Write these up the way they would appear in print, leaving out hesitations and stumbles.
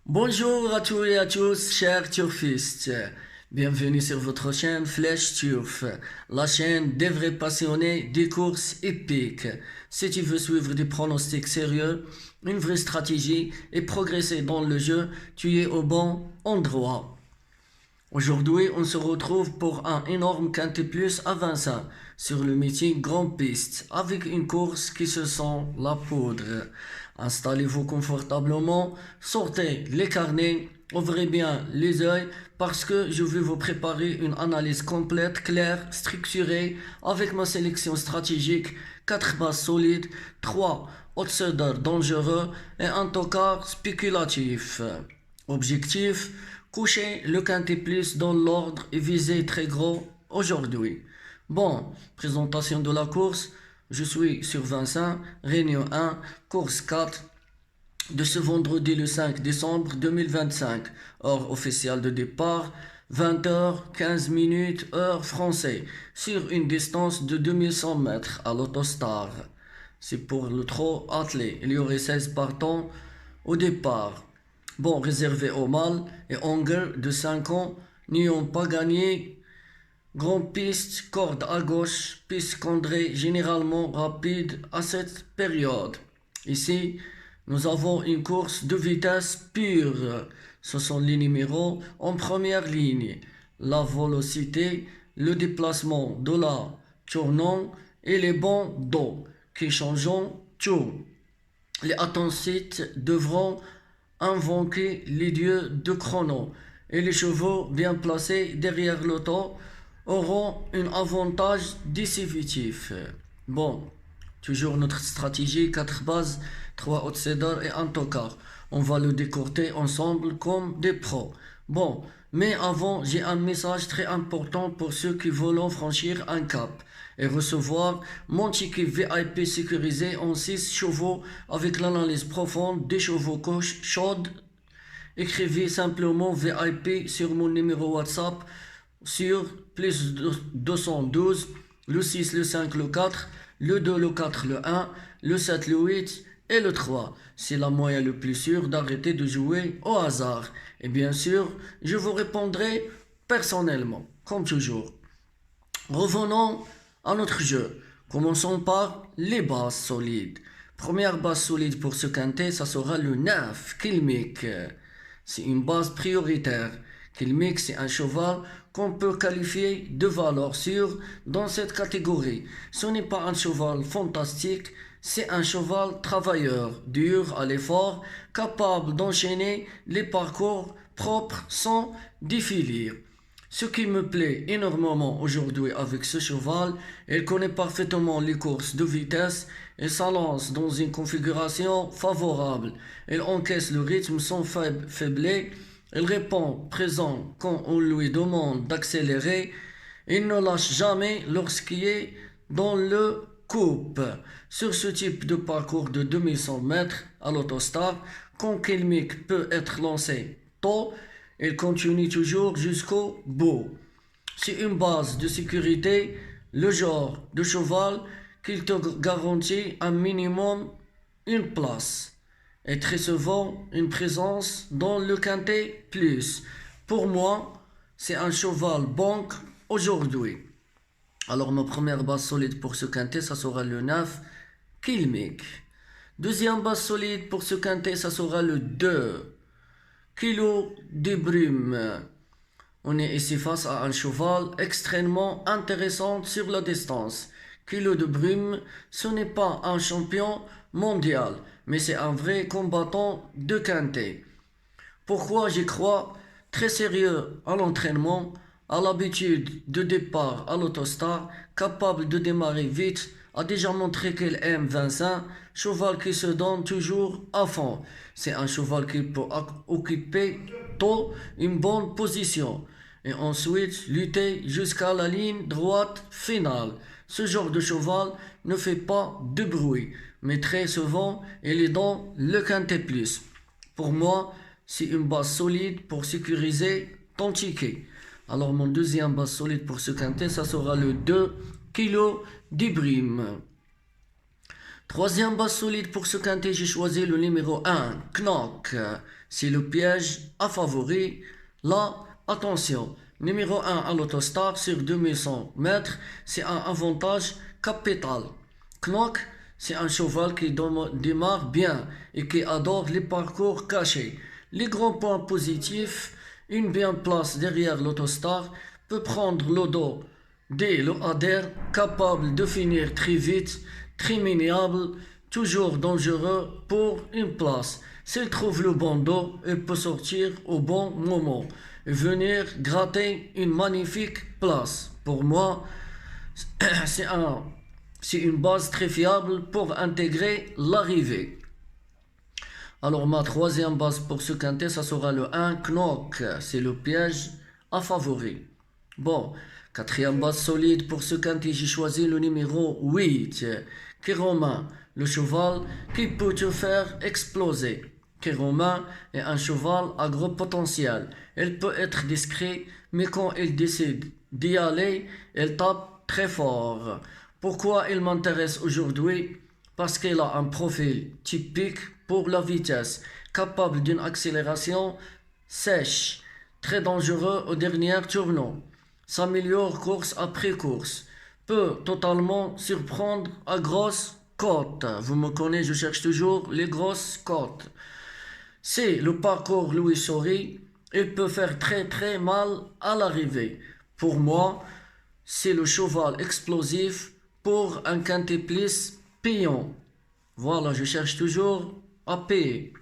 Bonjour à tous et à tous, chers turfistes. Bienvenue sur votre chaîne Flèche Turf, la chaîne des vrais passionnés des courses épiques. Si tu veux suivre des pronostics sérieux, une vraie stratégie et progresser dans le jeu, tu es au bon endroit. Aujourd'hui, on se retrouve pour un énorme quintet plus à Vincent sur le meeting Grand Piste avec une course qui se sent la poudre. Installez-vous confortablement, sortez les carnets, ouvrez bien les yeux parce que je vais vous préparer une analyse complète, claire, structurée avec ma sélection stratégique, 4 bases solides, 3 outsiders dangereux et un tocard spéculatif. Objectif, coucher le quintet plus dans l'ordre et viser très gros aujourd'hui. Bon, présentation de la course. Je suis sur Vincent, Réunion 1, course 4 de ce vendredi le 5 décembre 2025. Heure officielle de départ, 20h15 heure française, sur une distance de 2100 mètres à l'autostar. C'est pour le trot attelé. Il y aurait 16 partants au départ. Bon, réservé aux mâles et Onger de 5 ans n'ayant pas gagné. Grande piste, corde à gauche, piste condrée généralement rapide à cette période. Ici, nous avons une course de vitesse pure. Ce sont les numéros en première ligne. La vélocité, le déplacement de la tournant et les bons dos qui changent tout. Les attentistes devront invoquer les dieux de chrono et les chevaux bien placés derrière l'auto auront un avantage décisif. Bon, toujours notre stratégie, 4 bases, 3 outsiders et un tocard. On va le décorter ensemble comme des pros. Bon, mais avant, j'ai un message très important pour ceux qui veulent franchir un cap et recevoir mon ticket VIP sécurisé en 6 chevaux avec l'analyse profonde des chevaux chaudes. Écrivez simplement VIP sur mon numéro WhatsApp sur plus 212, le 6, le 5, le 4, le 2, le 4, le 1, le 7, le 8 et le 3. C'est la moyen le plus sûr d'arrêter de jouer au hasard. Et bien sûr, je vous répondrai personnellement, comme toujours. Revenons à notre jeu. Commençons par les bases solides. Première base solide pour ce quintet, ça sera le 9, Kilmick. C'est une base prioritaire. Kilmick, c'est un cheval qu'on peut qualifier de valeur sûre dans cette catégorie. Ce n'est pas un cheval fantastique, c'est un cheval travailleur, dur à l'effort, capable d'enchaîner les parcours propres sans défilir. Ce qui me plaît énormément aujourd'hui avec ce cheval, il connaît parfaitement les courses de vitesse et s'élance dans une configuration favorable. Il encaisse le rythme sans faiblir, il répond présent quand on lui demande d'accélérer, il ne lâche jamais lorsqu'il est dans le coupe. Sur ce type de parcours de 2100 mètres à l'autostar, quand Kilmick peut être lancé tôt, il continue toujours jusqu'au bout. C'est une base de sécurité, le genre de cheval qu'il te garantit un minimum une place et très souvent une présence dans le quintet plus. Pour moi, c'est un cheval banque aujourd'hui. Alors ma première base solide pour ce quintet, ça sera le 9, Kilmick. Deuxième base solide pour ce quintet, ça sera le 2, Kilo de Brume. On est ici face à un cheval extrêmement intéressant sur la distance. Kilo de Brume, ce n'est pas un champion mondial, mais c'est un vrai combattant de quintet. Pourquoi j'y crois? Très sérieux à l'entraînement, à l'habitude de départ à l'autostar, capable de démarrer vite, a déjà montré qu'elle aime Vincent, cheval qui se donne toujours à fond. C'est un cheval qui peut occuper tôt une bonne position et ensuite lutter jusqu'à la ligne droite finale. Ce genre de cheval ne fait pas de bruit, mais très souvent il est dans le quintet plus. Pour moi, c'est une base solide pour sécuriser ton ticket. Alors mon deuxième base solide pour ce quintet, ça sera le 2 kg d'Ibrim. Troisième base solide pour ce quintet, j'ai choisi le numéro 1, Knock. C'est le piège à favori. Là, attention, numéro 1 à l'autostar sur 2100 mètres, c'est un avantage capital. Knock, c'est un cheval qui démarre bien et qui adore les parcours cachés. Les grands points positifs, une bien place derrière l'autostar, peut prendre le dos dès le adhère, capable de finir très vite, très maniable, toujours dangereux pour une place. S'il trouve le bon dos, il peut sortir au bon moment et venir gratter une magnifique place. Pour moi, c'est une base très fiable pour intégrer l'arrivée. Alors ma troisième base pour ce quintet, ça sera le 1 Knock, c'est le piège à favori. Bon, quatrième base solide pour ce quintet, j'ai choisi le numéro 8, Kéromain, le cheval qui peut te faire exploser. Kéromain est un cheval à gros potentiel. Il peut être discret, mais quand il décide d'y aller, il tape très fort. Pourquoi il m'intéresse aujourd'hui? Parce qu'il a un profil typique pour la vitesse, capable d'une accélération sèche, très dangereux au dernier tournant. S'améliore course après course, peut totalement surprendre à grosse cote. Vous me connaissez, je cherche toujours les grosses cotes. C'est le parcours Louis Saury, il peut faire très très mal à l'arrivée. Pour moi, c'est le cheval explosif pour un quintet plus payant. Voilà, je cherche toujours à payer.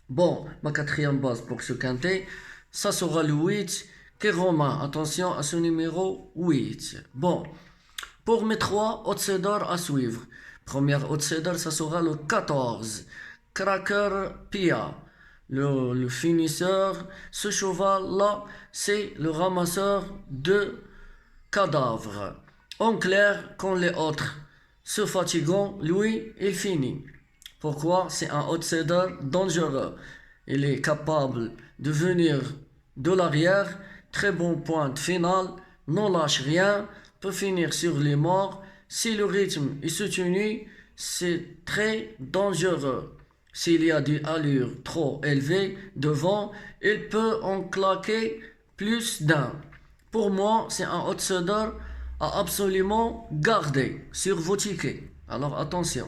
Bon, ma quatrième base pour ce quintet, ça sera le 8, Kéromain. Attention à ce numéro 8. Bon, pour mes trois outsiders à suivre. Première outsider, ça sera le 14, Cracker Pia. Le finisseur, ce cheval-là, c'est le ramasseur de cadavres. En clair, quand les autres se fatiguent, lui, il finit. Pourquoi? C'est un outsider dangereux. Il est capable de venir de l'arrière, très bon point final, non lâche rien, peut finir sur les morts. Si le rythme est soutenu, c'est très dangereux. S'il y a des allures trop élevées devant, il peut en claquer plus d'un. Pour moi, c'est un outsider à absolument garder sur vos tickets. Alors attention,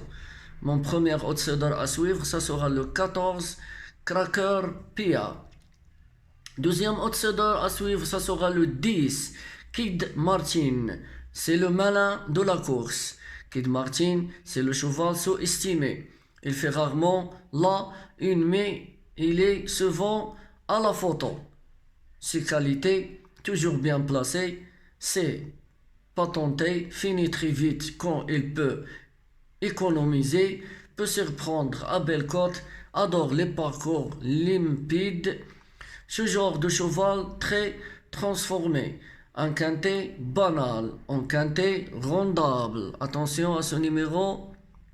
mon premier outsider à suivre, ça sera le 14, Cracker Pia. Deuxième outsider à suivre, ça sera le 10, Kid Martin. C'est le malin de la course. Kid Martin, c'est le cheval sous-estimé. Il fait rarement là une, mais il est souvent à la photo. Ses qualités, toujours bien placées, c'est patenté, finit très vite quand il peut économiser, peut surprendre à belle cote, adore les parcours limpides. Ce genre de cheval très transformé. Un quintet banal, un quintet rondable. Attention à ce numéro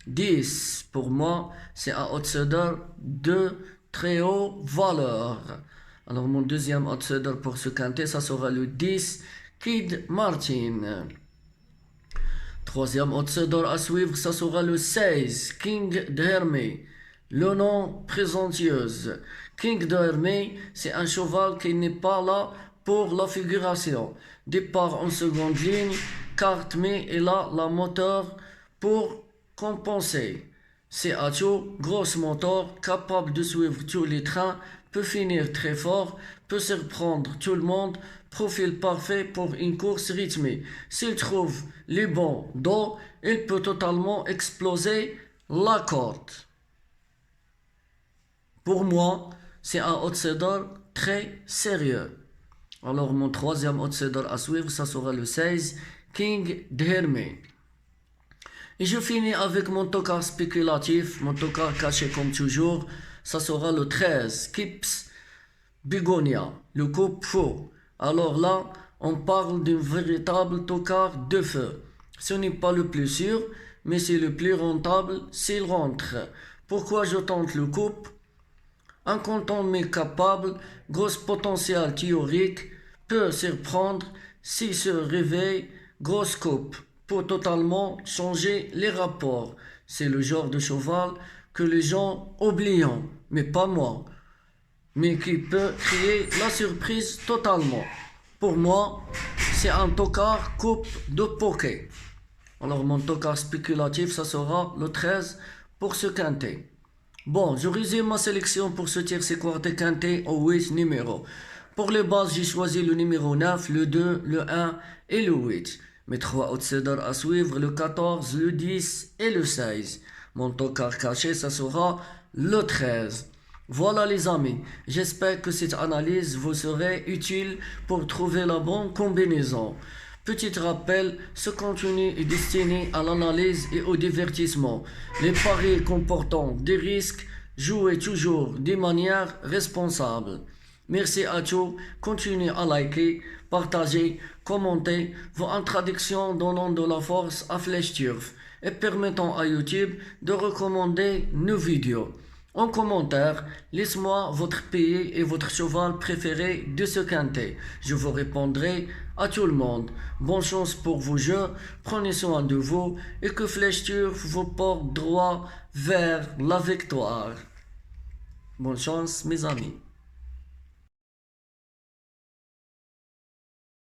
10. Pour moi, c'est un outsider de très haute valeur. Alors mon deuxième outsider pour ce quintet, ça sera le 10, Kid Martin. Troisième outsider à suivre, ça sera le 16, King d'Hermé. Le nom présomptueuse. King d'Hermé, c'est un cheval qui n'est pas là pour la figuration. Départ en seconde ligne, carte, mais il a la moteur pour compenser. C'est atout, grosse moteur, capable de suivre tous les trains, peut finir très fort, peut surprendre tout le monde, profil parfait pour une course rythmée. S'il trouve les bons dos, il peut totalement exploser la côte. Pour moi, c'est un outsider très sérieux. Alors mon troisième outsider à suivre, ça sera le 16, King d'Hermé. Et je finis avec mon tocard spéculatif, mon tocard caché comme toujours, ça sera le 13, Kips Bigonia, le coupe faux. Alors là, on parle d'un véritable tocard de feu. Ce n'est pas le plus sûr, mais c'est le plus rentable s'il rentre. Pourquoi je tente le coupe? Un canton mais capable, gros potentiel théorique, peut surprendre s'il se réveille, grosse coupe. pour totalement changer les rapports. C'est le genre de cheval que les gens oublient, mais pas moi, mais qui peut créer la surprise totalement. Pour moi, c'est un tocard coupe de poké. Alors mon tocard spéculatif, ça sera le 13 pour ce quintet. Bon, je résume ma sélection pour ce tiercé quartet quintet au 8 numéros. Pour les bases, j'ai choisi le numéro 9, le 2, le 1 et le 8. Mes trois outsiders à suivre, le 14, le 10 et le 16. Mon tocard caché, ça sera le 13. Voilà les amis, j'espère que cette analyse vous serait utile pour trouver la bonne combinaison. Petit rappel, ce contenu est destiné à l'analyse et au divertissement. Les paris comportant des risques, jouez toujours de manière responsable. Merci à tous, continuez à liker, partager, commenter vos introductions donnant de la force à Flèche Turf et permettant à YouTube de recommander nos vidéos. En commentaire, laissez-moi votre pays et votre cheval préféré de ce quintet. Je vous répondrai à tout le monde. Bonne chance pour vos jeux, prenez soin de vous et que Flèche Turf vous porte droit vers la victoire. Bonne chance mes amis.